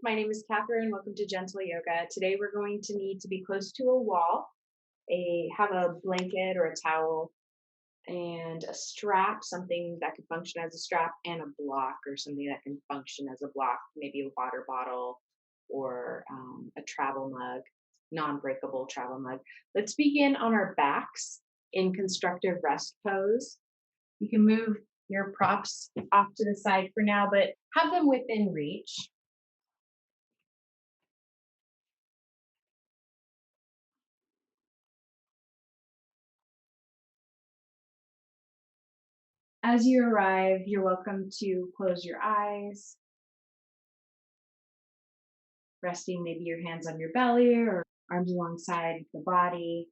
My name is Katherine. Welcome to Gentle Yoga. Today we're going to need to be close to a wall, have a blanket or a towel, and a strap, something that can function as a strap, and a block or something that can function as a block, maybe a water bottle or a travel mug, non-breakable travel mug. Let's begin on our backs in constructive rest pose. You can move your props off to the side for now, but have them within reach. As you arrive, you're welcome to close your eyes, resting maybe your hands on your belly or arms alongside the body.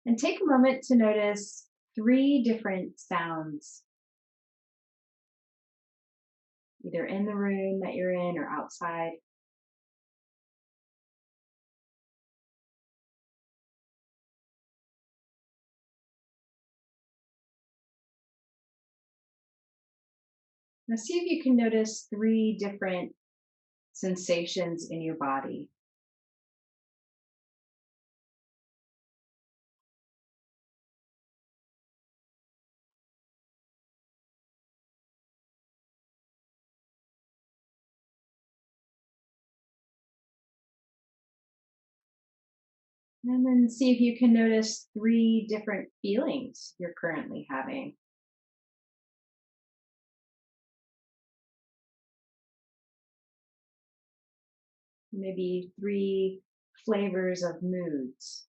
And take a moment to notice 3 different sounds, either in the room that you're in or outside. Now see if you can notice 3 different sensations in your body. And then see if you can notice 3 different feelings you're currently having. Maybe 3 flavors of moods.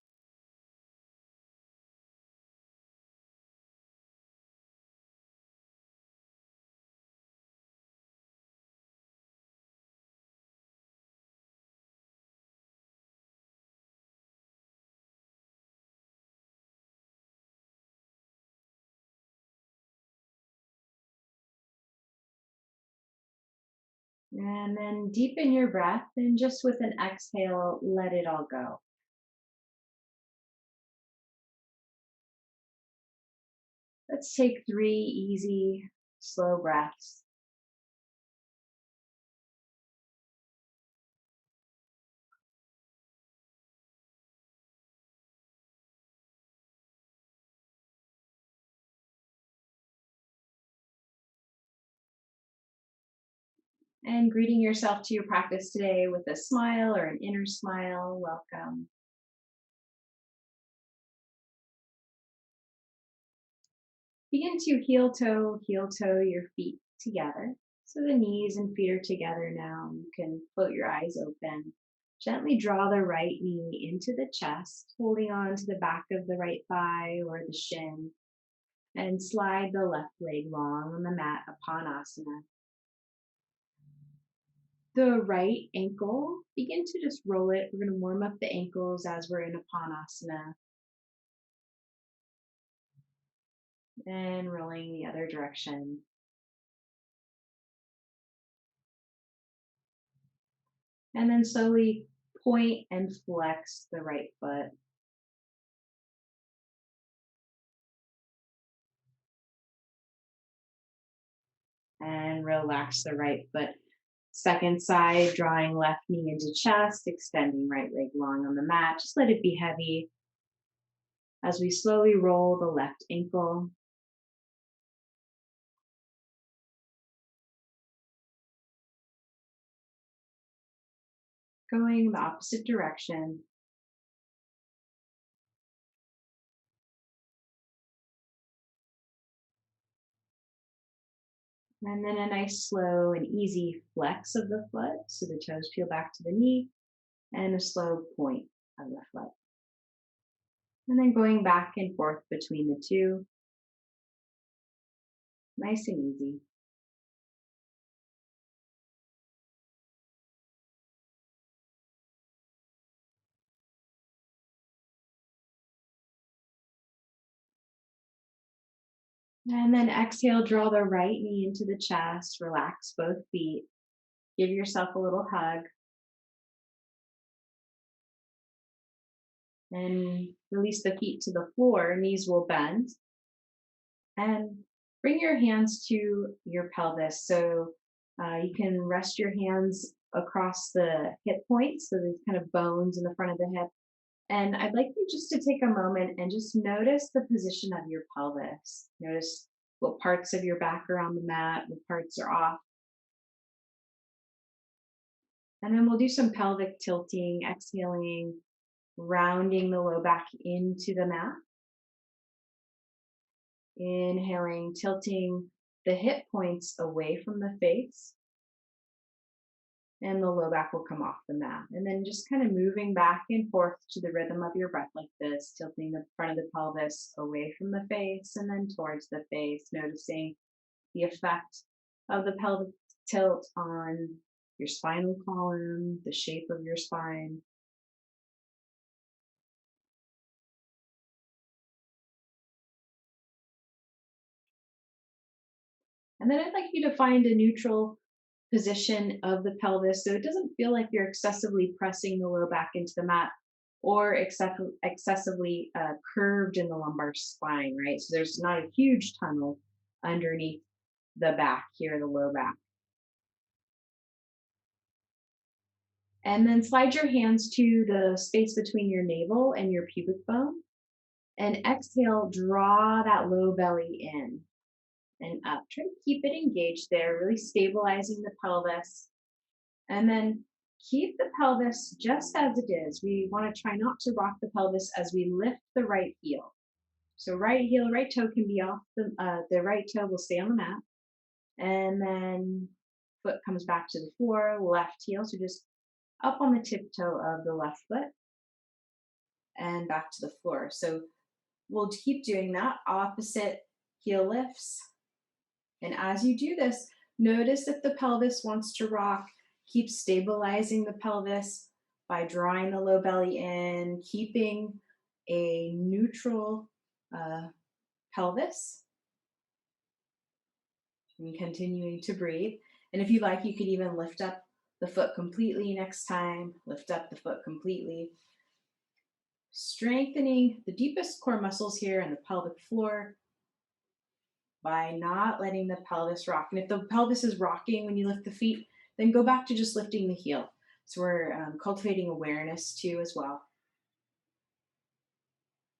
And then deepen your breath and just with an exhale, let it all go. Let's take 3 easy, slow breaths. And greeting yourself to your practice today with a smile or an inner smile. Welcome. Begin to heel toe your feet together. So the knees and feet are together now. You can float your eyes open. Gently draw the right knee into the chest, holding on to the back of the right thigh or the shin, and slide the left leg long on the mat, Appanasana. The right ankle, begin to just roll it. We're going to warm up the ankles as we're in Appanasana. And rolling the other direction. And then slowly point and flex the right foot. And relax the right foot. Second side, drawing left knee into chest, extending right leg long on the mat. Just let it be heavy as we slowly roll the left ankle. Going the opposite direction. And then a nice slow and easy flex of the foot so the toes peel back to the knee, and a slow point of the foot. And then going back and forth between the two. Nice and easy. And then exhale, draw the right knee into the chest, relax both feet. Give yourself a little hug. And release the feet to the floor, knees will bend. And bring your hands to your pelvis. So you can rest your hands across the hip points, so these kind of bones in the front of the hip. And I'd like you just to take a moment and just notice the position of your pelvis. Notice what parts of your back are on the mat, what parts are off. And then we'll do some pelvic tilting, exhaling, rounding the low back into the mat. Inhaling, tilting the hip points away from the face, and the low back will come off the mat. And then just kind of moving back and forth to the rhythm of your breath like this, tilting the front of the pelvis away from the face and then towards the face, noticing the effect of the pelvic tilt on your spinal column, the shape of your spine. And then I'd like you to find a neutral position of the pelvis so it doesn't feel like you're excessively pressing the low back into the mat or excessively curved in the lumbar spine, right? So there's not a huge tunnel underneath the back here, the low back. And then slide your hands to the space between your navel and your pubic bone. And exhale, draw that low belly in and up. Try to keep it engaged there, really stabilizing the pelvis. And then keep the pelvis just as it is. We want to try not to rock the pelvis as we lift the right heel. So right heel, right toe can be off the right toe will stay on the mat. And then foot comes back to the floor, left heel. So just up on the tiptoe of the left foot and back to the floor. So we'll keep doing that. Opposite heel lifts. And as you do this, notice if the pelvis wants to rock. Keep stabilizing the pelvis by drawing the low belly in, keeping a neutral pelvis, and continuing to breathe. And if you like, you could even lift up the foot completely next time. Lift up the foot completely. Strengthening the deepest core muscles here in the pelvic floor by not letting the pelvis rock. And if the pelvis is rocking when you lift the feet, then go back to just lifting the heel. So we're cultivating awareness too as well.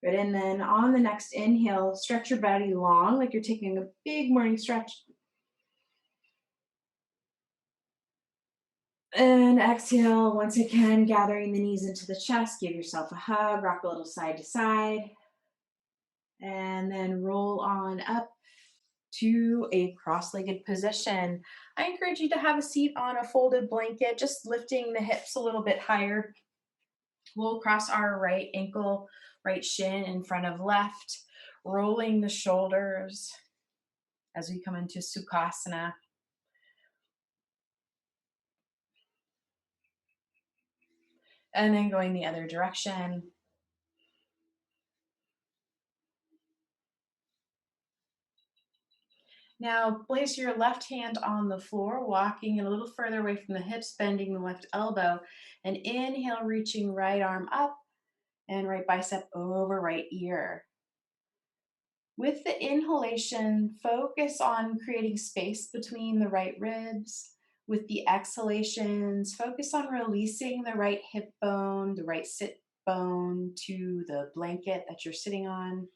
Good, and then on the next inhale, stretch your body long, like you're taking a big morning stretch. And exhale, once again, gathering the knees into the chest, give yourself a hug, rock a little side to side. And then roll on up to a cross-legged position. I encourage you to have a seat on a folded blanket, just lifting the hips a little bit higher. We'll cross our right ankle, right shin in front of left, rolling the shoulders as we come into Sukhasana. And then going the other direction. Now place your left hand on the floor, walking it a little further away from the hips, bending the left elbow, and inhale, reaching right arm up and right bicep over right ear. With the inhalation, focus on creating space between the right ribs. With the exhalations, focus on releasing the right hip bone, the right sit bone to the blanket that you're sitting on.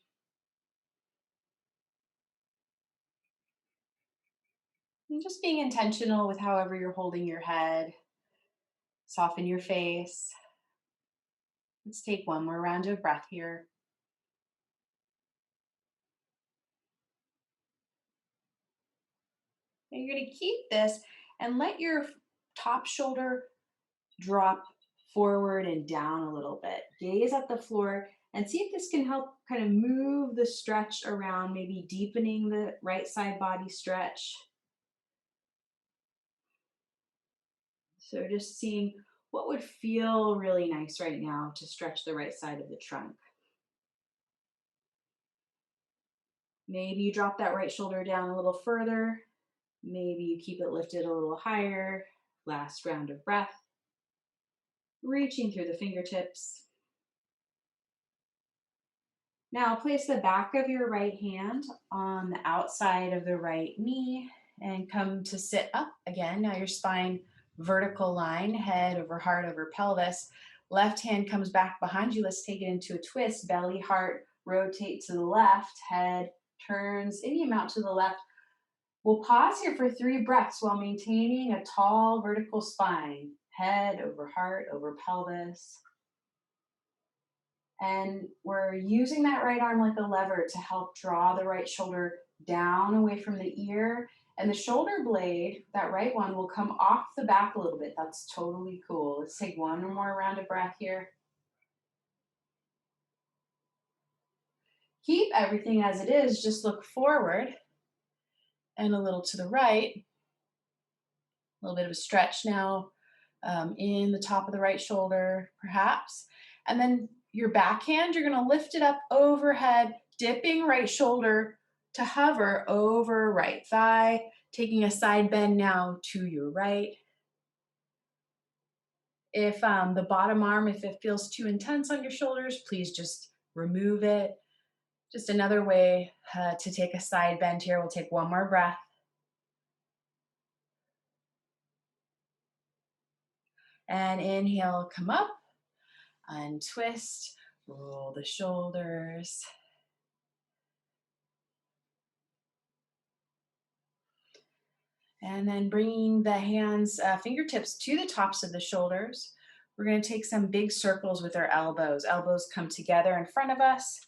And just being intentional with however you're holding your head. Soften your face. Let's take one more round of breath here. And you're going to keep this and let your top shoulder drop forward and down a little bit. Gaze at the floor and see if this can help kind of move the stretch around, maybe deepening the right side body stretch. So just seeing what would feel really nice right now to stretch the right side of the trunk. Maybe you drop that right shoulder down a little further. Maybe you keep it lifted a little higher. Last round of breath. Reaching through the fingertips. Now place the back of your right hand on the outside of the right knee and come to sit up again. Now your spine vertical line, head over heart over pelvis. Left hand comes back behind you. Let's take it into a twist. Belly, heart, rotate to the left. Head turns any amount to the left. We'll pause here for 3 breaths while maintaining a tall vertical spine. Head over heart over pelvis. And we're using that right arm like a lever to help draw the right shoulder down away from the ear. And the shoulder blade, that right one, will come off the back a little bit. That's totally cool. Let's take one more round of breath here. Keep everything as it is. Just look forward and a little to the right. A little bit of a stretch now in the top of the right shoulder, perhaps. And then your backhand, you're going to lift it up overhead, dipping right shoulder to hover over right thigh, taking a side bend now to your right. If the bottom arm, if it feels too intense on your shoulders, please just remove it. Just another way to take a side bend here. We'll take one more breath. And inhale, come up, untwist, roll the shoulders. And then bringing the hands, fingertips to the tops of the shoulders. We're going to take some big circles with our elbows. Elbows come together in front of us.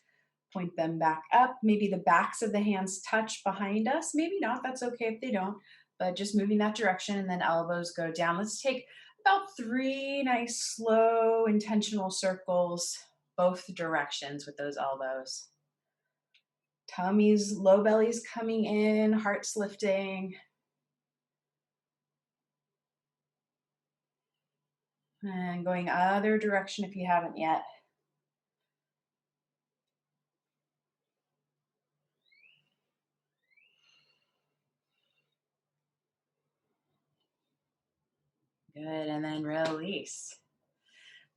Point them back up. Maybe the backs of the hands touch behind us. Maybe not. That's okay if they don't. But just moving that direction, and then elbows go down. Let's take about 3 nice, slow, intentional circles both directions with those elbows. Tummy's, low belly's coming in, heart's lifting. And going other direction if you haven't yet. Good, and then release.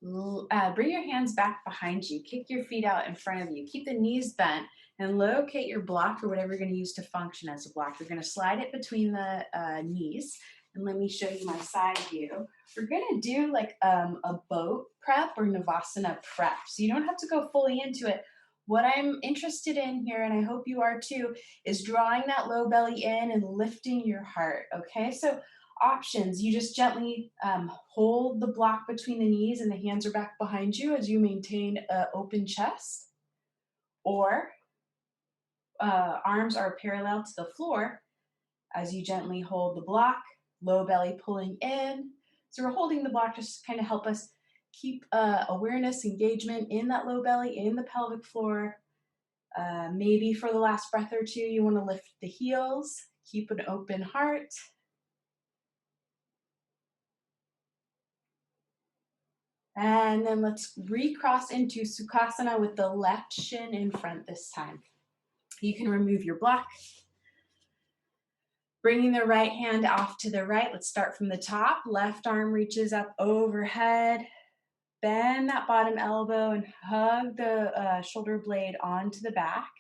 Bring your hands back behind you. Kick your feet out in front of you. Keep the knees bent and locate your block or whatever you're going to use to function as a block. You're going to slide it between the knees. And let me show you my side view. We're going to do like a boat prep or Navasana prep. So you don't have to go fully into it. What I'm interested in here, and I hope you are too, is drawing that low belly in and lifting your heart, okay? So options, you just gently hold the block between the knees and the hands are back behind you as you maintain an open chest, or arms are parallel to the floor as you gently hold the block, low belly pulling in. So we're holding the block just to kind of help us keep awareness, engagement in that low belly, in the pelvic floor. Maybe for the last breath or two, you want to lift the heels, keep an open heart. And then let's recross into Sukhasana with the left shin in front this time. You can remove your block. Bringing the right hand off to the right. Let's start from the top. Left arm reaches up overhead. Bend that bottom elbow and hug the shoulder blade onto the back.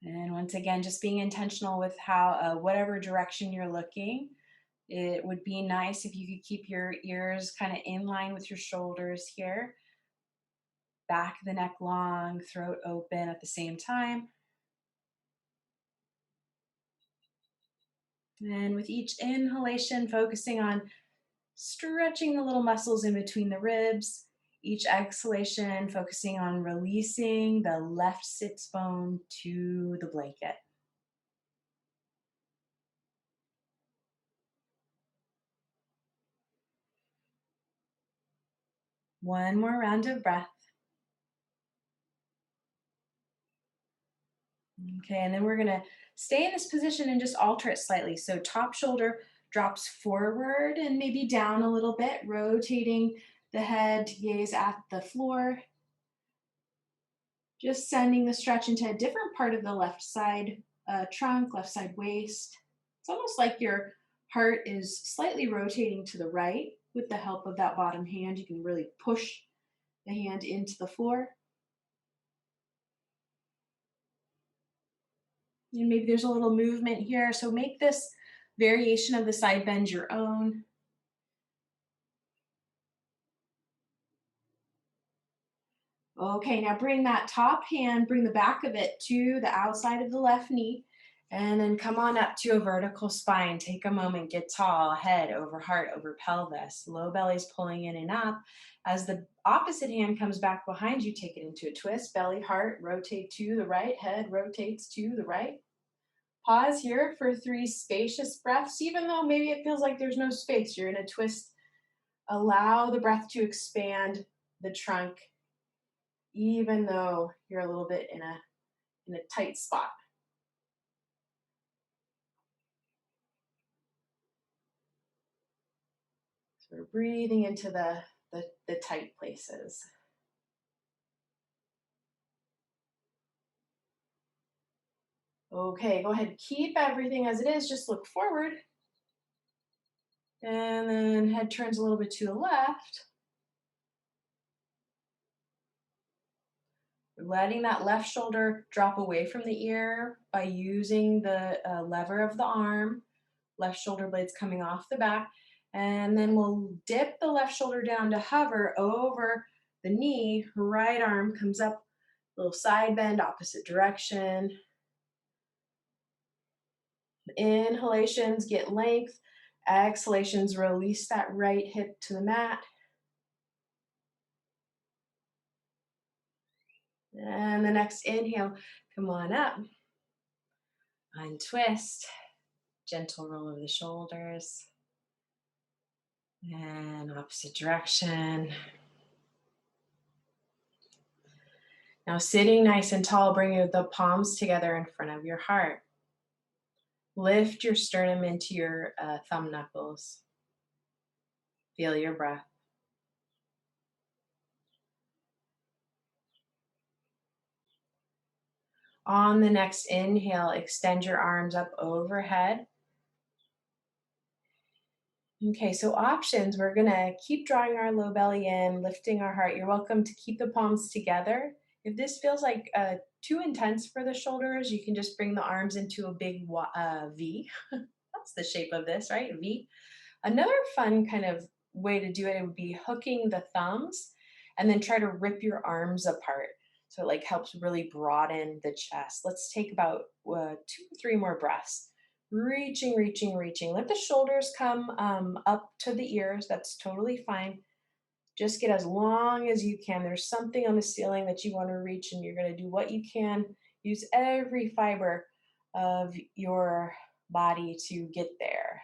And once again, just being intentional with how, whatever direction you're looking. It would be nice if you could keep your ears kind of in line with your shoulders here. Back of the neck long, throat open at the same time. And with each inhalation, focusing on stretching the little muscles in between the ribs. Each exhalation, focusing on releasing the left sits bone to the blanket. One more round of breath. Okay, and then we're gonna stay in this position and just alter it slightly. So top shoulder drops forward and maybe down a little bit, rotating the head to gaze at the floor. Just sending the stretch into a different part of the left side trunk, left side waist. It's almost like your heart is slightly rotating to the right with the help of that bottom hand. You can really push the hand into the floor. And maybe there's a little movement here. So make this variation of the side bend your own. Okay, now bring that top hand, bring the back of it to the outside of the left knee, and then come on up to a vertical spine. Take a moment, get tall, head over heart, over pelvis. Low belly's pulling in and up. As the opposite hand comes back behind you, take it into a twist, belly, heart, rotate to the right, head rotates to the right. Pause here for 3 spacious breaths, even though maybe it feels like there's no space. You're in a twist. Allow the breath to expand the trunk even though you're a little bit in a tight spot. So we're breathing into the tight places. Okay, go ahead, keep everything as it is, just look forward. And then head turns a little bit to the left. Letting that left shoulder drop away from the ear by using the lever of the arm. Left shoulder blades coming off the back. And then we'll dip the left shoulder down to hover over the knee. Right arm comes up, little side bend, opposite direction. Inhalations, get length. Exhalations, release that right hip to the mat. And the next inhale, come on up. Untwist. Gentle roll of the shoulders. And opposite direction. Now sitting nice and tall, bring the palms together in front of your heart. Lift your sternum into your thumb knuckles. Feel your breath. On the next inhale, extend your arms up overhead. Okay, so options, we're gonna keep drawing our low belly in, lifting our heart. You're welcome to keep the palms together. If this feels like too intense for the shoulders, you can just bring the arms into a big V. That's the shape of this, right? V. Another fun kind of way to do it would be hooking the thumbs and then try to rip your arms apart. So it like helps really broaden the chest. Let's take about 2 or 3 more breaths. Reaching, reaching, reaching. Let the shoulders come up to the ears. That's totally fine. Just get as long as you can. There's something on the ceiling that you want to reach, and you're going to do what you can. Use every fiber of your body to get there.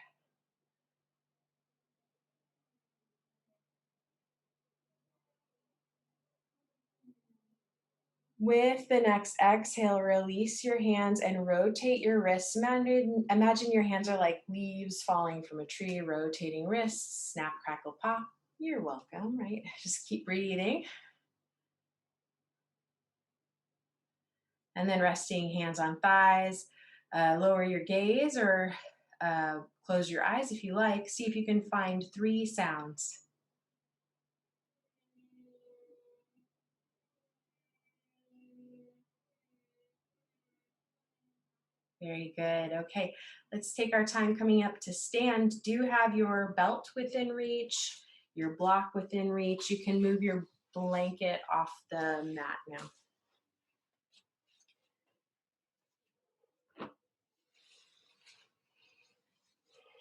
With the next exhale, release your hands and rotate your wrists. Imagine your hands are like leaves falling from a tree, rotating wrists, snap, crackle, pop. You're welcome, right? Just keep breathing. And then resting hands on thighs. Lower your gaze or close your eyes if you like. See if you can find 3 sounds. Very good. Okay, let's take our time coming up to stand. Do have your belt within reach, your block within reach. You can move your blanket off the mat now.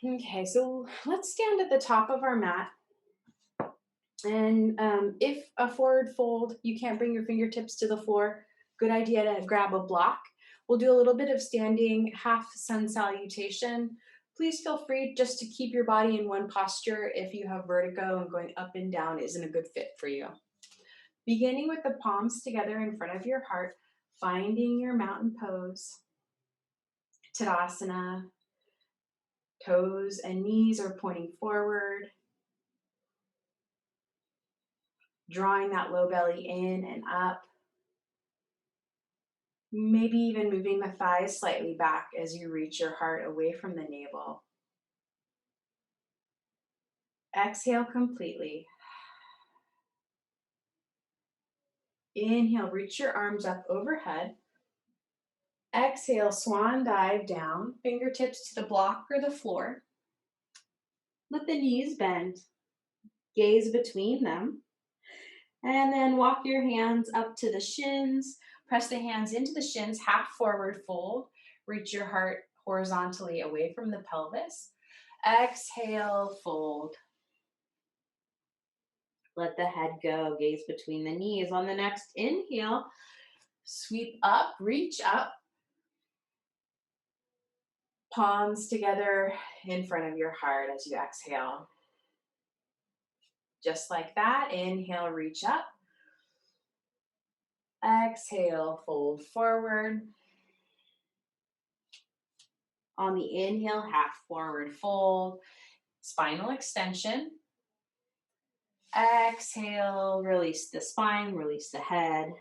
Okay, so let's stand at the top of our mat. And if a forward fold, you can't bring your fingertips to the floor, good idea to grab a block. We'll do a little bit of standing half sun salutation. Please feel free just to keep your body in one posture if you have vertigo and going up and down isn't a good fit for you. Beginning with the palms together in front of your heart, finding your mountain pose. Tadasana. Toes and knees are pointing forward. Drawing that low belly in and up. Maybe even moving the thighs slightly back as you reach your heart away from the navel. Exhale completely. Inhale, reach your arms up overhead. Exhale, swan dive down, fingertips to the block or the floor. Let the knees bend, gaze between them. And then walk your hands up to the shins. Press the hands into the shins, half forward fold. Reach your heart horizontally away from the pelvis. Exhale, fold. Let the head go, gaze between the knees. On the next inhale, sweep up, reach up. Palms together in front of your heart as you exhale. Just like that, inhale, reach up. Exhale, fold forward. On the inhale, half forward fold, spinal extension. Exhale, release the spine, release the head,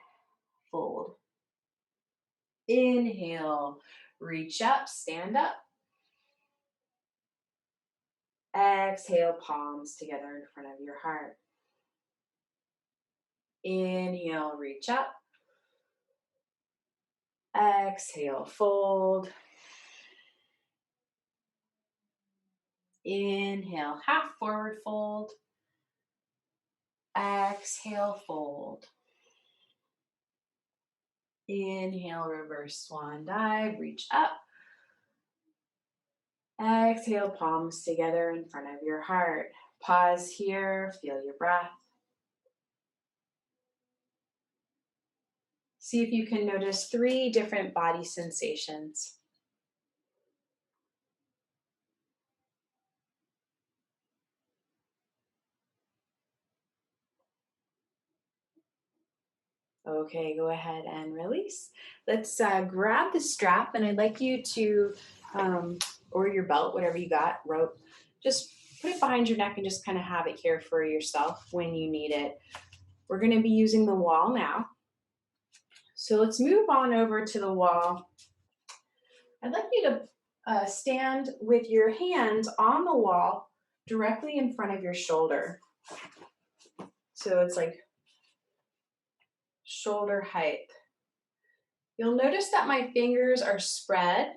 fold. Inhale, reach up, stand up. Exhale, palms together in front of your heart. Inhale, reach up. Exhale, fold. Inhale, half forward fold. Exhale, fold. Inhale, reverse swan dive, reach up. Exhale, palms together in front of your heart. Pause here, feel your breath. See if you can notice 3 different body sensations. Okay, go ahead and release. Let's grab the strap, and I'd like you to, or your belt, whatever you got, rope, just put it behind your neck and just kind of have it here for yourself when you need it. We're going to be using the wall now. So let's move on over to the wall. I'd like you to stand with your hands on the wall directly in front of your shoulder. So it's like shoulder height. You'll notice that my fingers are spread.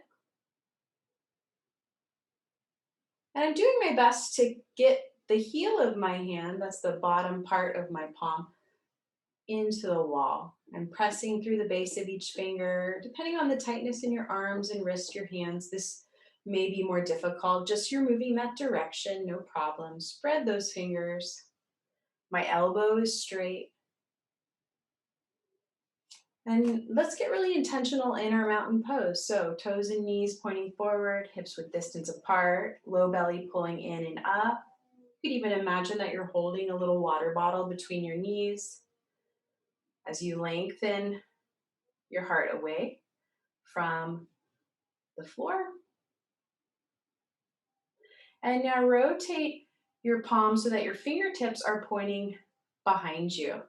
And I'm doing my best to get the heel of my hand, that's the bottom part of my palm, into the wall. I'm pressing through the base of each finger. Depending on the tightness in your arms and wrists, your hands, this may be more difficult. Just you're moving that direction, no problem. Spread those fingers. My elbow is straight. And let's get really intentional in our mountain pose. So toes and knees pointing forward, hips width distance apart, low belly pulling in and up. You could even imagine that you're holding a little water bottle between your knees as you lengthen your heart away from the floor. And now rotate your palms so that your fingertips are pointing behind you.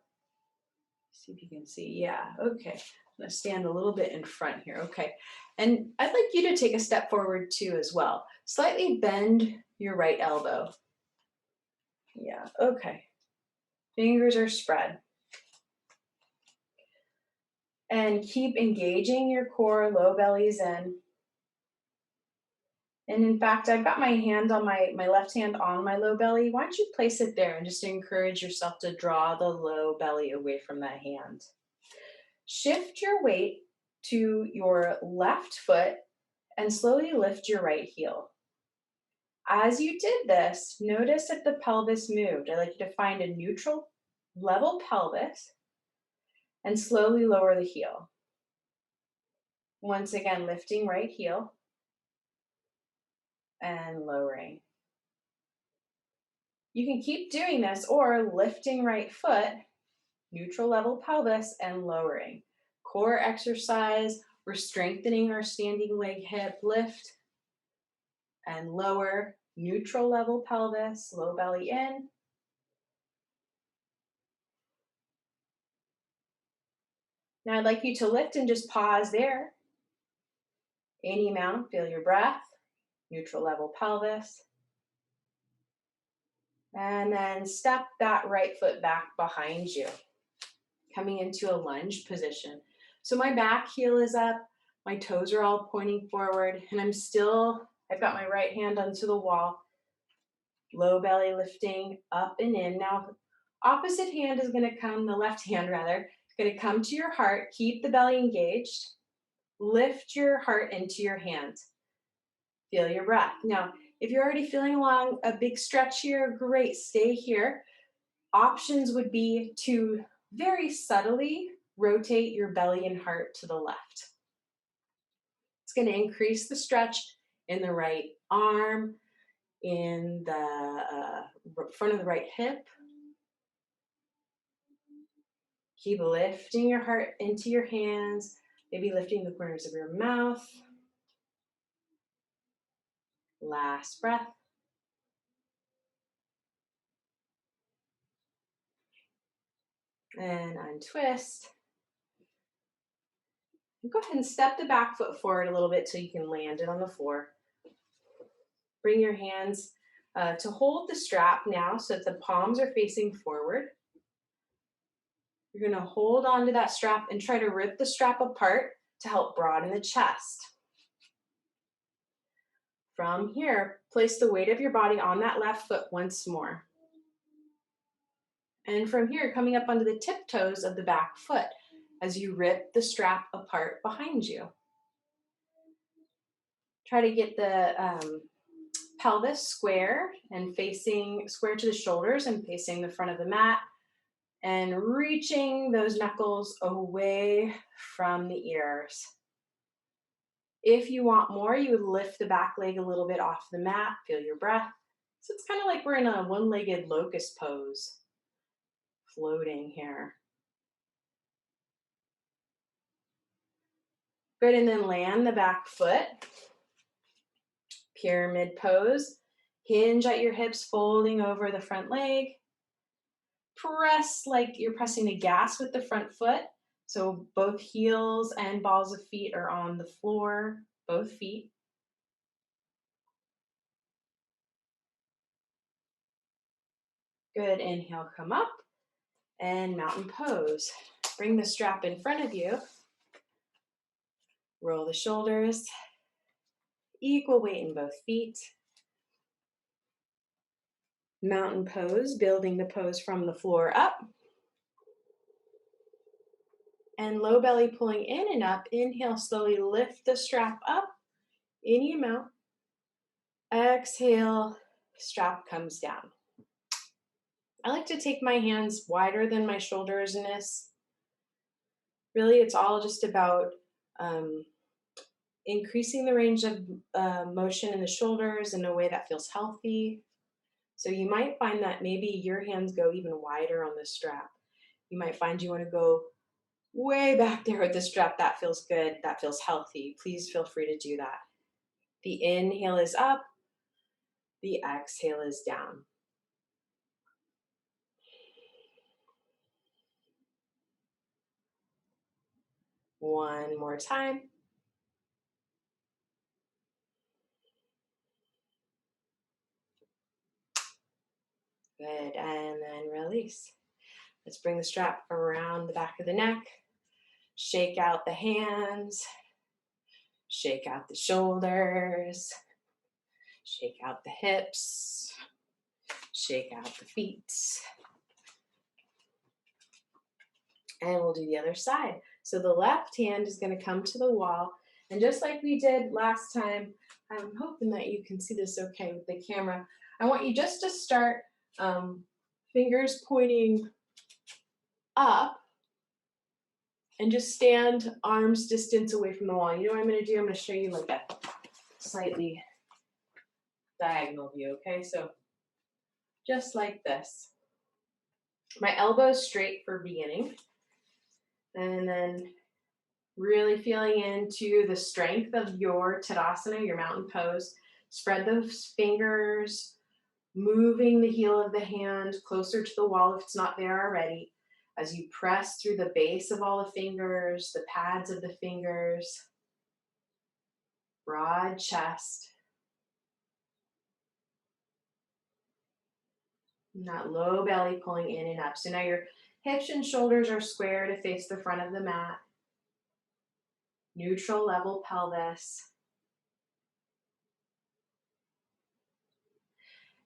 See if you can see. Yeah, okay. I'm going to stand a little bit in front here. Okay. And I'd like you to take a step forward too as well. Slightly bend your right elbow. Yeah, okay. Fingers are spread. And keep engaging your core, low bellies in. And in fact, I've got my hand on my left hand on my low belly. Why don't you place it there and just encourage yourself to draw the low belly away from that hand. Shift your weight to your left foot and slowly lift your right heel. As you did this, notice if the pelvis moved. I'd like you to find a neutral level pelvis and slowly lower the heel. Once again, lifting right heel and lowering. You can keep doing this or lifting right foot, neutral level pelvis, and lowering. Core exercise, we're strengthening our standing leg hip, lift and lower, neutral level pelvis, low belly in. Now I'd like you to lift and just pause there. Any amount, feel your breath, neutral level pelvis. And then step that right foot back behind you, coming into a lunge position. So my back heel is up, My toes are all pointing forward, and I've got my right hand onto the wall, low belly lifting up and in. Now, opposite hand is going to come, the left hand rather, is going to come to your heart. Keep the belly engaged. Lift your heart into your hand. Feel your breath. Now, if you're already feeling along a big stretch here, great, stay here. Options would be to very subtly rotate your belly and heart to the left. It's going to increase the stretch in the right arm, in the front of the right hip. Keep lifting your heart into your hands, maybe lifting the corners of your mouth. Last breath. And untwist. And go ahead and step the back foot forward a little bit so you can land it on the floor. Bring your hands to hold the strap now so that the palms are facing forward. You're going to hold on to that strap and try to rip the strap apart to help broaden the chest. From here, place the weight of your body on that left foot once more. And from here, coming up onto the tiptoes of the back foot as you rip the strap apart behind you. Try to get the pelvis square and facing square to the shoulders and facing the front of the mat, and reaching those knuckles away from the ears. If you want more, you would lift the back leg a little bit off the mat, feel your breath. So it's kind of like we're in a one-legged locust pose, floating here. Good, and then land the back foot. Pyramid pose. Hinge at your hips, folding over the front leg. Press like you're pressing the gas with the front foot. So both heels and balls of feet are on the floor, both feet. Good, inhale, come up, and mountain pose. Bring the strap in front of you. Roll the shoulders. Equal weight in both feet. Mountain pose, building the pose from the floor up. And low belly pulling in and up. Inhale, slowly lift the strap up. Any amount. Exhale, strap comes down. I like to take my hands wider than my shoulders in this. Really, it's all just about increasing the range of motion in the shoulders in a way that feels healthy. So you might find that maybe your hands go even wider on the strap. You might find you want to go way back there with the strap. That feels good. That feels healthy. Please feel free to do that. The inhale is up. The exhale is down. One more time. Good, and then release. Let's bring the strap around the back of the neck. Shake out the hands. Shake out the shoulders. Shake out the hips. Shake out the feet. And we'll do the other side. So the left hand is going to come to the wall. And just like we did last time, I'm hoping that you can see this okay with the camera. I want you just to start fingers pointing up and just stand arms distance away from the wall. You know what I'm going to do? I'm going to show you like a slightly diagonal view, okay? So just like this. My elbows straight for beginning. And then really feeling into the strength of your Tadasana, your mountain pose. Spread those fingers, moving the heel of the hand closer to the wall if it's not there already. As you press through the base of all the fingers, the pads of the fingers, broad chest. And that low belly pulling in and up. So now your hips and shoulders are square to face the front of the mat. Neutral level pelvis.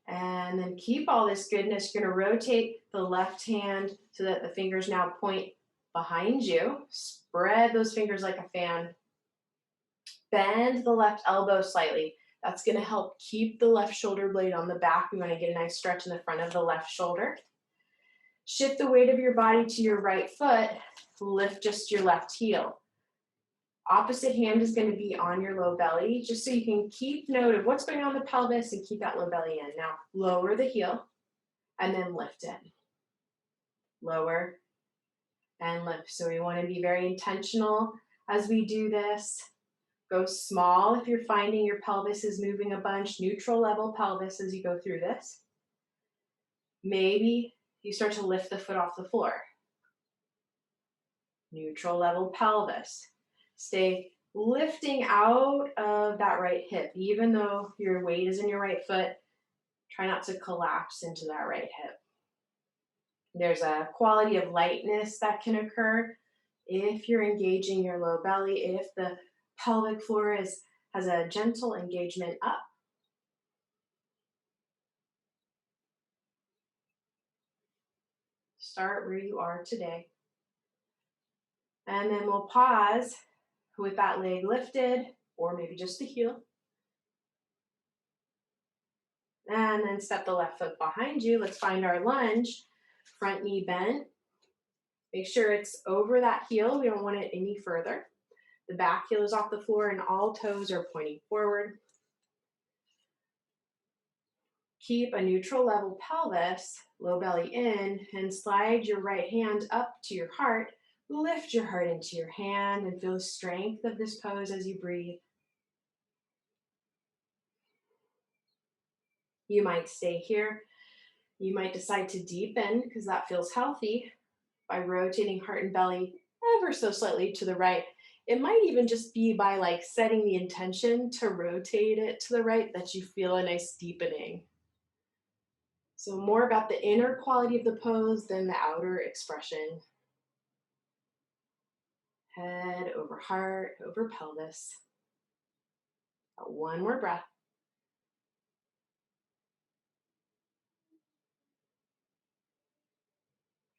And then keep all this goodness. You're going to rotate the left hand so that the fingers now point behind you. Spread those fingers like a fan. Bend the left elbow slightly. That's going to help keep the left shoulder blade on the back. We want to get a nice stretch in the front of the left shoulder. Shift the weight of your body to your right foot. Lift just your left heel. Opposite hand is going to be on your low belly, just so you can keep note of what's going on in the pelvis and keep that low belly in. Now, lower the heel and then lift it. Lower and lift. So we want to be very intentional as we do this. Go small if you're finding your pelvis is moving a bunch. Neutral level pelvis as you go through this. Maybe you start to lift the foot off the floor. Neutral level pelvis. Stay lifting out of that right hip. Even though your weight is in your right foot, try not to collapse into that right hip. There's a quality of lightness that can occur if you're engaging your low belly, if the pelvic floor has a gentle engagement up. Start where you are today. And then we'll pause with that leg lifted, or maybe just the heel. And then step the left foot behind you. Let's find our lunge. Front knee bent. Make sure it's over that heel. We don't want it any further. The back heel is off the floor and all toes are pointing forward. Keep a neutral level pelvis, low belly in, and slide your right hand up to your heart. Lift your heart into your hand and feel the strength of this pose as you breathe. You might stay here. You might decide to deepen because that feels healthy by rotating heart and belly ever so slightly to the right. It might even just be by like setting the intention to rotate it to the right that you feel a nice deepening. So more about the inner quality of the pose than the outer expression. Head over heart, over pelvis. One more breath.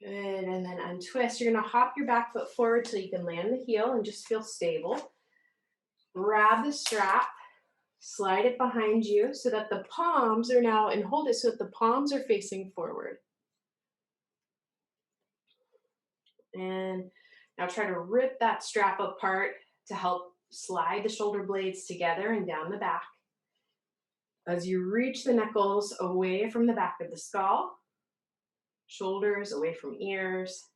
Good, and then untwist. You're gonna hop your back foot forward till you can land the heel and just feel stable. Grab the strap, slide it behind you so that the palms are now, and hold it so that the palms are facing forward. And now try to rip that strap apart to help slide the shoulder blades together and down the back. As you reach the knuckles away from the back of the skull, shoulders away from ears,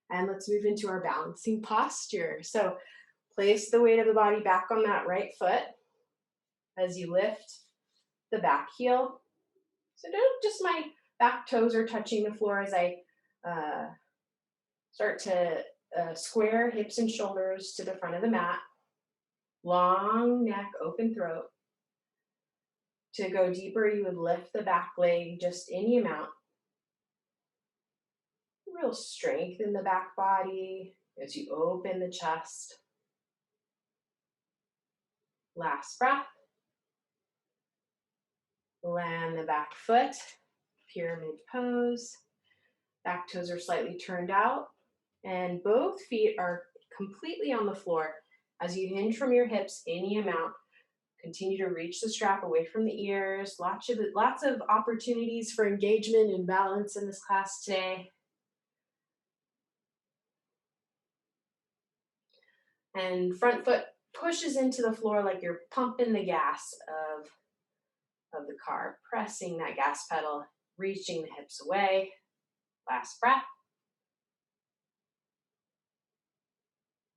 and let's move into our balancing posture. So place the weight of the body back on that right foot as you lift the back heel. So don't just my back toes are touching the floor as I start to square hips and shoulders to the front of the mat. Long neck, open throat. To go deeper, you would lift the back leg just any amount. Real strength in the back body as you open the chest. Last breath. Land the back foot, pyramid pose. Back toes are slightly turned out, and both feet are completely on the floor. As you hinge from your hips any amount, continue to reach the strap away from the ears. Lots of opportunities for engagement and balance in this class today. And front foot pushes into the floor like you're pumping the gas of the car, pressing that gas pedal, reaching the hips away. Last breath.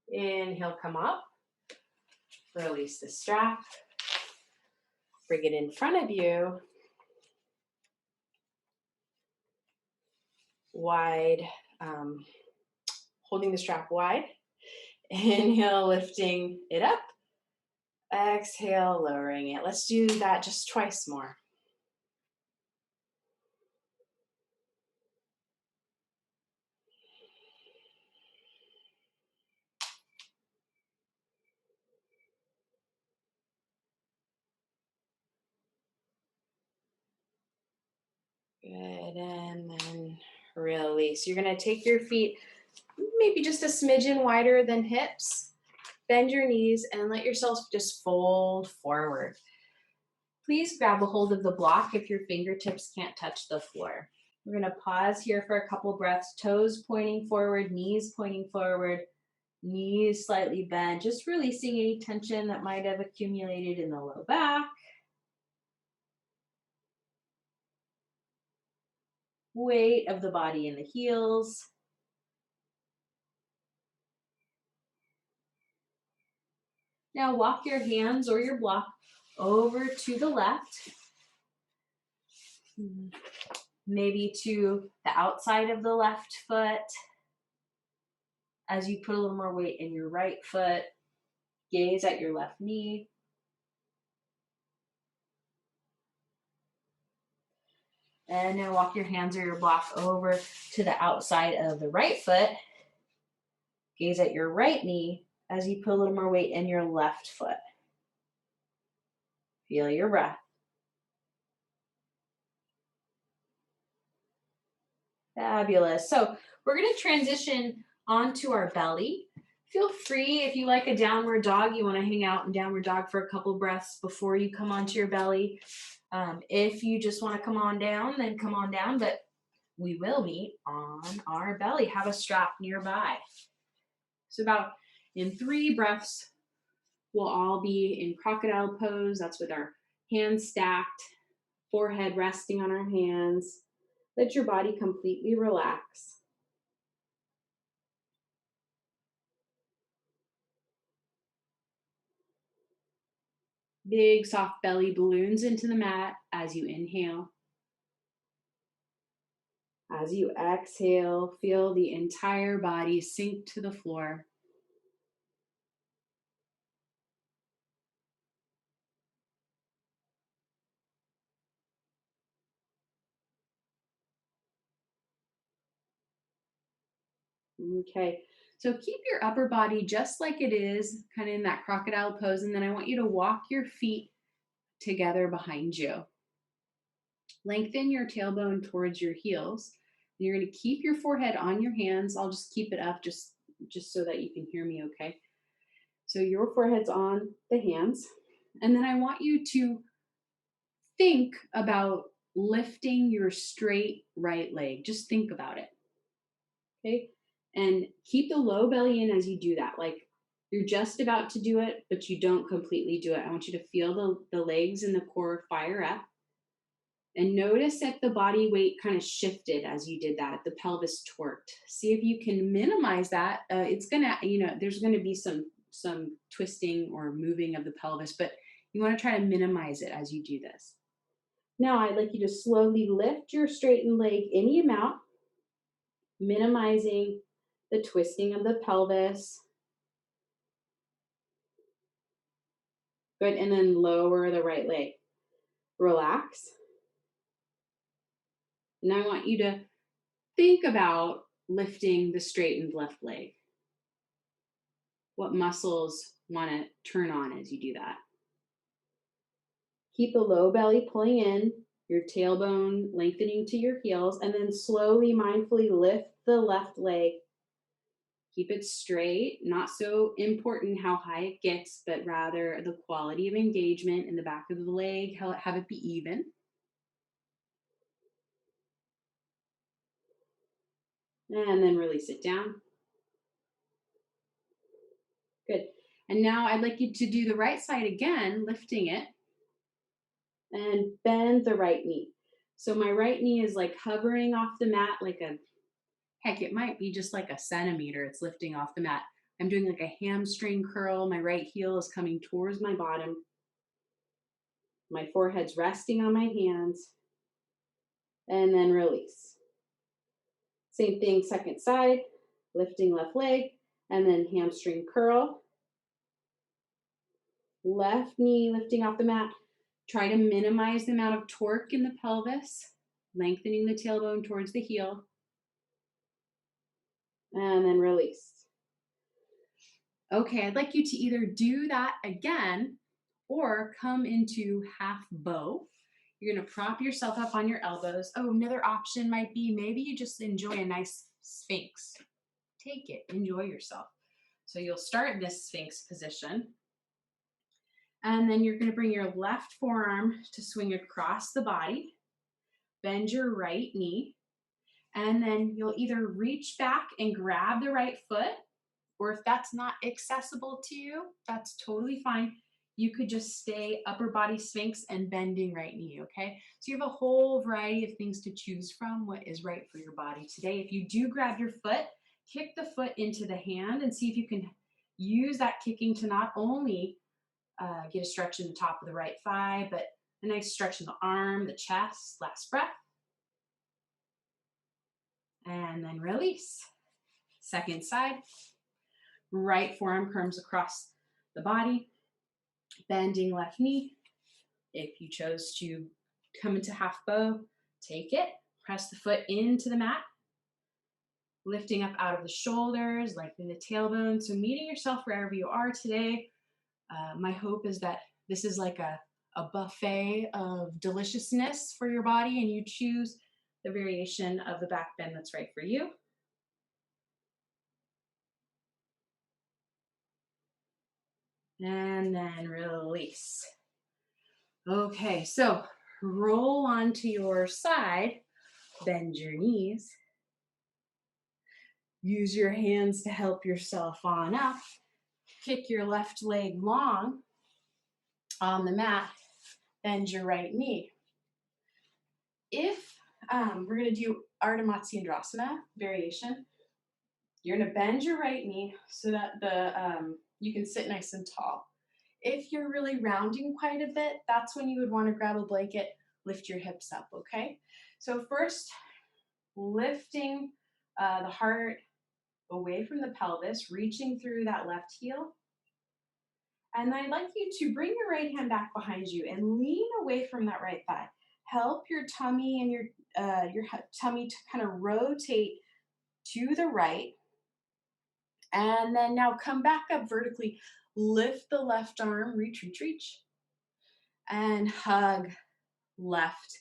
Inhale, come up. Release the strap. Bring it in front of you. Wide, holding the strap wide. Inhale, lifting it up. Exhale, lowering it. Let's do that just twice more. Good, and then release. You're gonna take your feet maybe just a smidgen wider than hips. Bend your knees and let yourself just fold forward. Please grab a hold of the block if your fingertips can't touch the floor. We're gonna pause here for a couple breaths, toes pointing forward, knees pointing forward, knees slightly bent, just releasing any tension that might have accumulated in the low back. Weight of the body in the heels. Now walk your hands or your block over to the left, maybe to the outside of the left foot. As you put a little more weight in your right foot, gaze at your left knee. And now walk your hands or your block over to the outside of the right foot. Gaze at your right knee as you put a little more weight in your left foot. Feel your breath. Fabulous. So we're going to transition onto our belly. Feel free, if you like a downward dog, you want to hang out in downward dog for a couple breaths before you come onto your belly. If you just want to come on down, then come on down, but we will meet on our belly. Have a strap nearby. So about in 3 breaths, we'll all be in crocodile pose. That's with our hands stacked, forehead resting on our hands. Let your body completely relax. Big soft belly balloons into the mat as you inhale. As you exhale, feel the entire body sink to the floor. Okay, so keep your upper body just like it is, kind of in that crocodile pose, and then I want you to walk your feet together behind you. Lengthen your tailbone towards your heels. And you're going to keep your forehead on your hands. I'll just keep it up just so that you can hear me, okay? So your forehead's on the hands. And then I want you to think about lifting your straight right leg. Just think about it, okay? And keep the low belly in as you do that. Like you're just about to do it, but you don't completely do it. I want you to feel the legs and the core fire up. And notice if the body weight kind of shifted as you did that, if the pelvis torqued. See if you can minimize that. It's gonna, there's gonna be some twisting or moving of the pelvis, but you wanna try to minimize it as you do this. Now I'd like you to slowly lift your straightened leg any amount, minimizing the twisting of the pelvis. Good, and then lower the right leg. Relax. Now I want you to think about lifting the straightened left leg. What muscles want to turn on as you do that? Keep the low belly pulling in, your tailbone lengthening to your heels, and then slowly, mindfully lift the left leg. Keep it straight, not so important how high it gets, but rather the quality of engagement in the back of the leg, have it be even. And then release it down. Good. And now I'd like you to do the right side again, lifting it. And bend the right knee. So my right knee is like hovering off the mat like heck, it might be just like a centimeter. It's lifting off the mat. I'm doing like a hamstring curl. My right heel is coming towards my bottom. My forehead's resting on my hands. And then release. Same thing, second side, lifting left leg, and then hamstring curl. Left knee lifting off the mat. Try to minimize the amount of torque in the pelvis, lengthening the tailbone towards the heel. And then release. Okay, I'd like you to either do that again or come into half bow. You're gonna prop yourself up on your elbows. Oh, another option might be maybe you just enjoy a nice sphinx. Take it, enjoy yourself. So you'll start in this sphinx position. And then you're gonna bring your left forearm to swing across the body. Bend your right knee. And then you'll either reach back and grab the right foot, or if that's not accessible to you, that's totally fine. You could just stay upper body sphinx and bending right knee, okay? So you have a whole variety of things to choose from, what is right for your body today. If you do grab your foot, kick the foot into the hand and see if you can use that kicking to not only get a stretch in the top of the right thigh, but a nice stretch in the arm, the chest. Last breath. And then release. Second side. Right forearm comes across the body, bending left knee. If you chose to come into half bow, take it, press the foot into the mat, lifting up out of the shoulders, lengthening the tailbone. So meeting yourself wherever you are today. My hope is that this is like a buffet of deliciousness for your body, and you choose the variation of the back bend that's right for you. And then release. Okay, so roll onto your side, bend your knees. Use your hands to help yourself on up. Kick your left leg long on the mat, bend your right knee. If we're going to do Ardha Matsyendrasana variation, you're going to bend your right knee so that you can sit nice and tall. If you're really rounding quite a bit, that's when you would want to grab a blanket, lift your hips up, okay? So first, lifting the heart away from the pelvis, reaching through that left heel. And I'd like you to bring your right hand back behind you and lean away from that right thigh. Help your tummy and your tummy to kind of rotate to the right. And then now come back up vertically. Lift the left arm, reach, reach, reach. And hug left.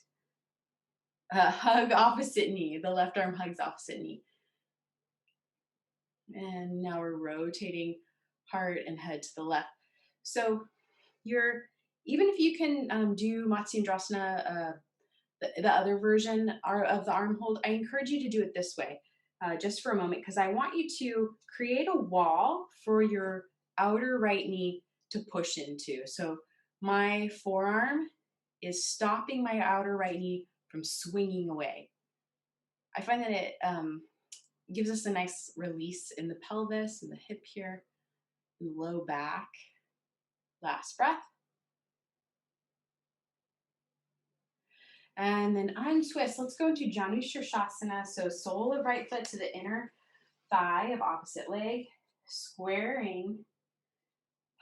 Hug opposite knee. The left arm hugs opposite knee. And now we're rotating heart and head to the left. So even if you can do Matsyendrasana, the other version of the arm hold, I encourage you to do it this way, just for a moment, because I want you to create a wall for your outer right knee to push into. So my forearm is stopping my outer right knee from swinging away. I find that it gives us a nice release in the pelvis and the hip here, and the low back. Last breath. And then untwist. Let's go into Janu Shirshasana. So sole of right foot to the inner thigh of opposite leg, squaring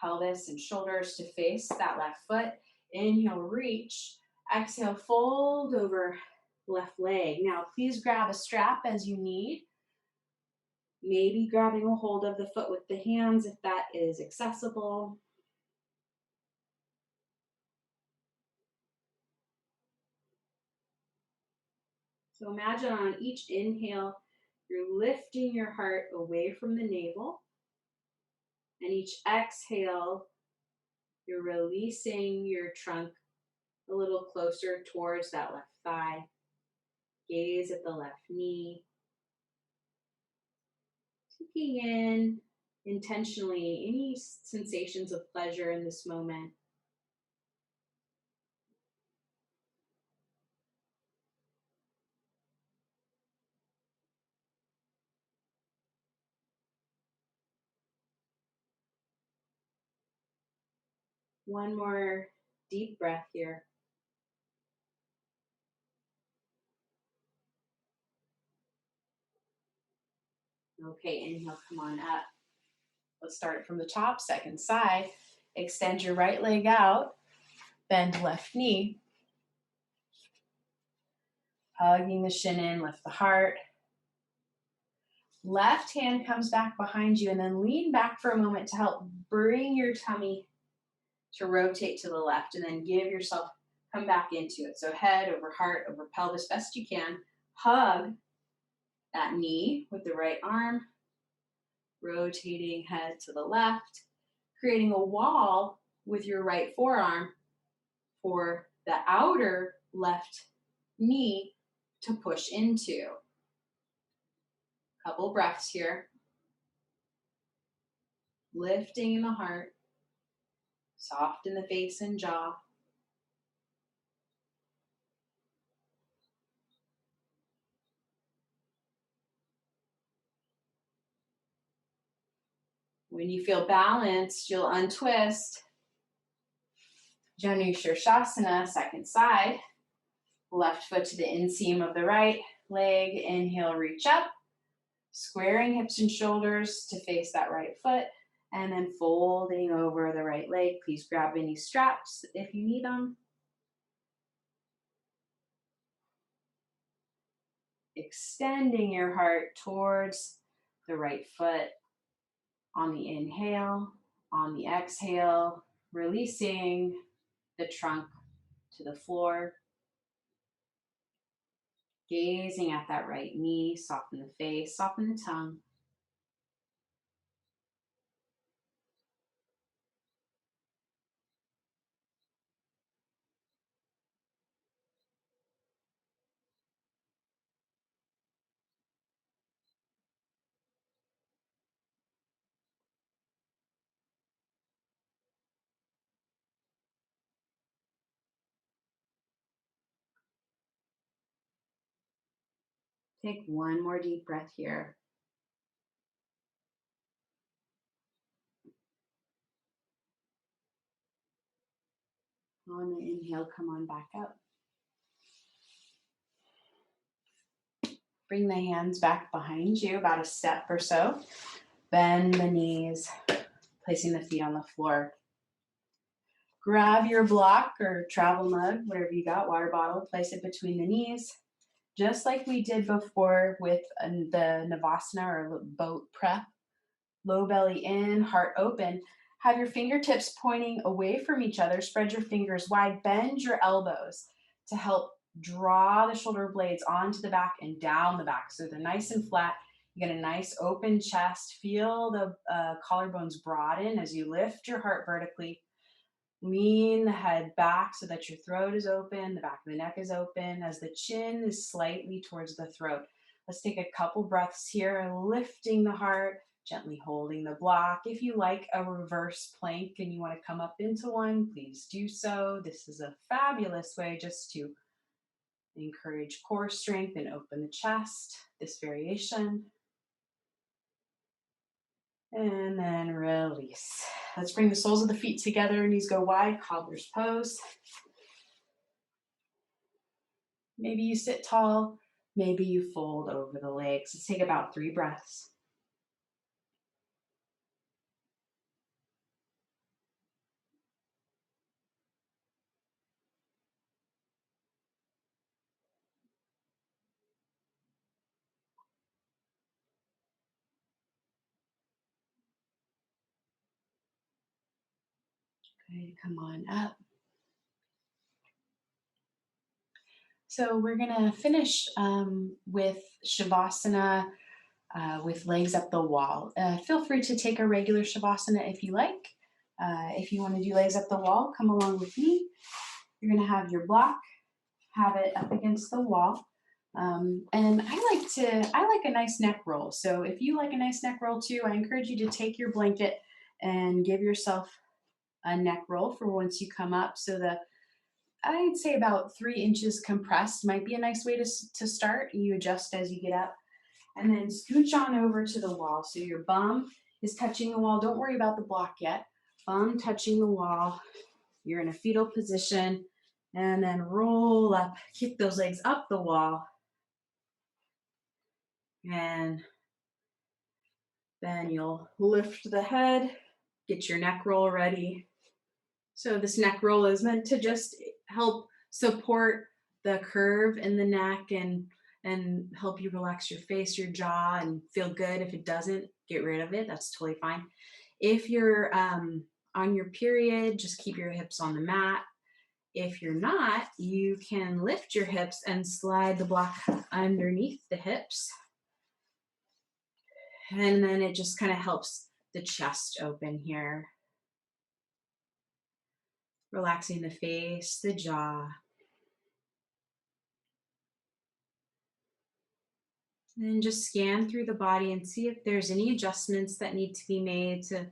pelvis and shoulders to face that left foot. Inhale, reach. Exhale, fold over left leg. Now, please grab a strap as you need. Maybe grabbing a hold of the foot with the hands if that is accessible. So imagine on each inhale, you're lifting your heart away from the navel. And each exhale, you're releasing your trunk a little closer towards that left thigh. Gaze at the left knee. Taking in intentionally any sensations of pleasure in this moment. One more deep breath here. Okay, inhale, come on up. Let's start from the top, second side. Extend your right leg out, bend left knee. Hugging the shin in, lift the heart. Left hand comes back behind you, and then lean back for a moment to help bring your tummy to rotate to the left, and then give yourself come back into it. So head over heart over pelvis, best you can. Hug that knee with the right arm, rotating head to the left, creating a wall with your right forearm for the outer left knee to push into. Couple breaths here. Lifting the heart, soften the face and jaw. When you feel balanced, you'll untwist. Janu Shirshasana, second side. Left foot to the inseam of the right leg. Inhale, reach up. Squaring hips and shoulders to face that right foot. And then folding over the right leg. Please grab any straps if you need them. Extending your heart towards the right foot. On the inhale, on the exhale, releasing the trunk to the floor. Gazing at that right knee, soften the face, soften the tongue. Take one more deep breath here. On the inhale, come on back up. Bring the hands back behind you, about a step or so. Bend the knees, placing the feet on the floor. Grab your block or travel mug, whatever you got, water bottle, place it between the knees. Just like we did before with the Navasana or boat prep. Low belly in, heart open. Have your fingertips pointing away from each other. Spread your fingers wide. Bend your elbows to help draw the shoulder blades onto the back and down the back. So they're nice and flat. You get a nice open chest. Feel the collarbones broaden as you lift your heart vertically. Lean the head back so that your throat is open, the back of the neck is open, as the chin is slightly towards the throat. Let's take a couple breaths here, lifting the heart, gently holding the block. If you like a reverse plank and you want to come up into one, please do so. This is a fabulous way just to encourage core strength and open the chest, this variation. And then release. Let's bring the soles of the feet together, knees go wide, cobbler's pose. Maybe you sit tall, maybe you fold over the legs. Let's take about 3 breaths. Okay, come on up. So we're gonna finish with Shavasana with legs up the wall. Feel free to take a regular Shavasana if you like. If you want to do legs up the wall, come along with me. You're gonna have your block, have it up against the wall. And I like a nice neck roll. So if you like a nice neck roll too, I encourage you to take your blanket and give yourself a neck roll for once you come up. So I'd say about 3 inches compressed might be a nice way to start. You adjust as you get up. And then scooch on over to the wall. So your bum is touching the wall. Don't worry about the block yet. Bum touching the wall. You're in a fetal position. And then roll up. Kick those legs up the wall. And then you'll lift the head. Get your neck roll ready. So this neck roll is meant to just help support the curve in the neck and help you relax your face, your jaw, and feel good. If it doesn't, get rid of it. That's totally fine. If you're on your period, just keep your hips on the mat If you're not, you can lift your hips and slide the block underneath the hips. And then it just kind of helps the chest open here, relaxing the face, the jaw. And just scan through the body and see if there's any adjustments that need to be made to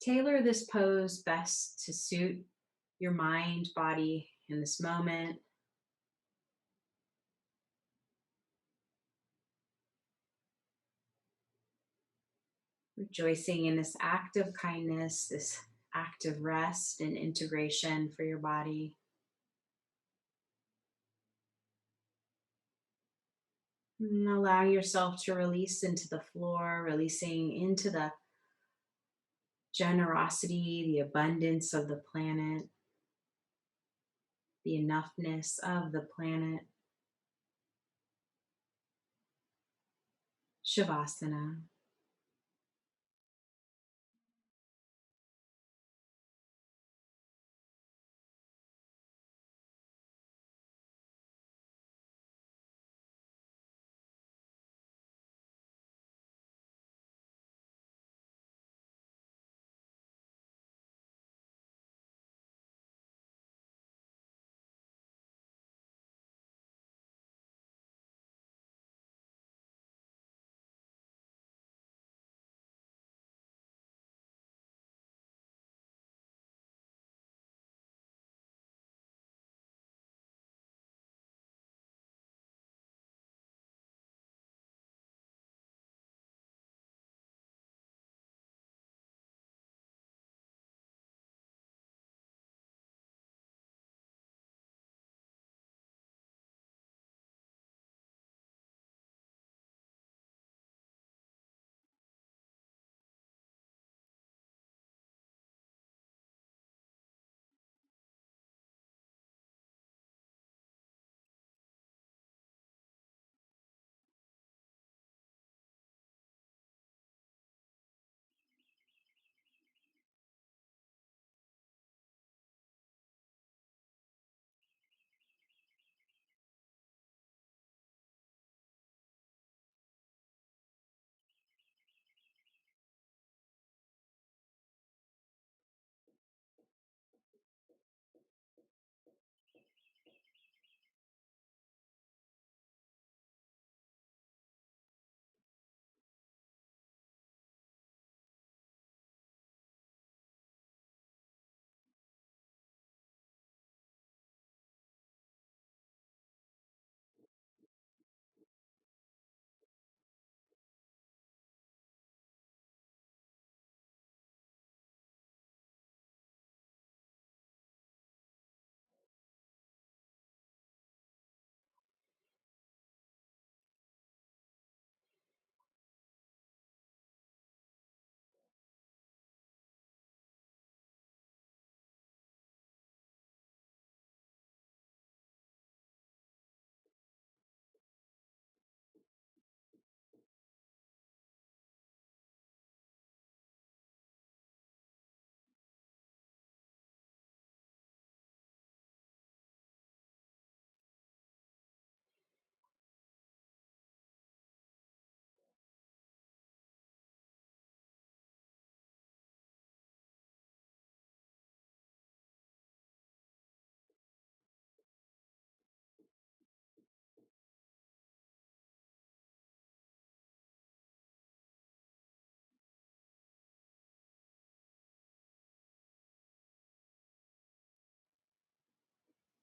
tailor this pose best to suit your mind, body in this moment. Rejoicing in this act of kindness, this act of rest and integration for your body. And allow yourself to release into the floor, releasing into the generosity, the abundance of the planet, the enoughness of the planet. Shavasana.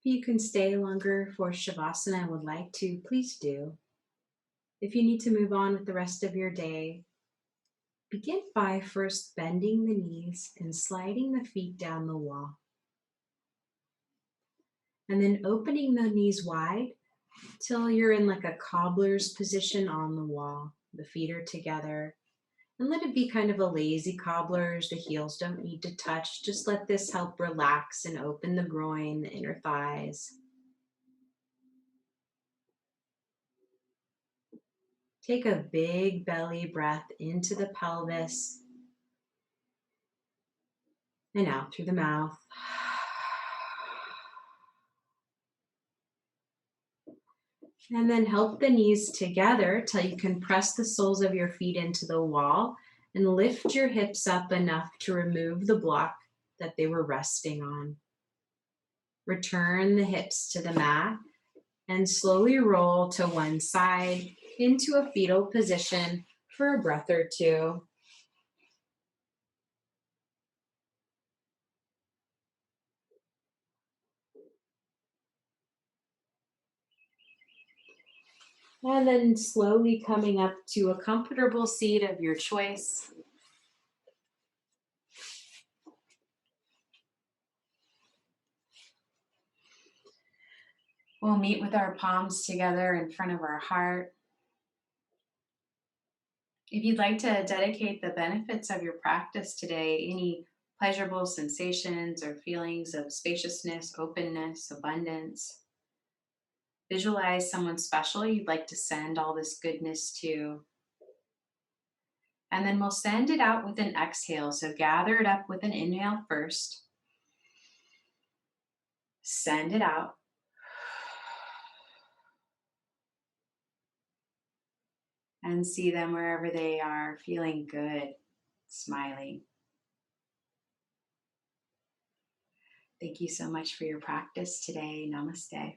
If you can stay longer for Shavasana and would like to, please do. If you need to move on with the rest of your day, begin by first bending the knees and sliding the feet down the wall. And then opening the knees wide till you're in like a cobbler's position on the wall. The feet are together. And let it be kind of a lazy cobbler's. The heels don't need to touch. Just let this help relax and open the groin, the inner thighs. Take a big belly breath into the pelvis and out through the mouth. And then help the knees together till you can press the soles of your feet into the wall and lift your hips up enough to remove the block that they were resting on. Return the hips to the mat and slowly roll to one side into a fetal position for a breath or two. And then slowly coming up to a comfortable seat of your choice. We'll meet with our palms together in front of our heart. If you'd like to dedicate the benefits of your practice today, any pleasurable sensations or feelings of spaciousness, openness, abundance, visualize someone special you'd like to send all this goodness to. And then we'll send it out with an exhale. So gather it up with an inhale first. Send it out. And see them wherever they are, feeling good, smiling. Thank you so much for your practice today. Namaste.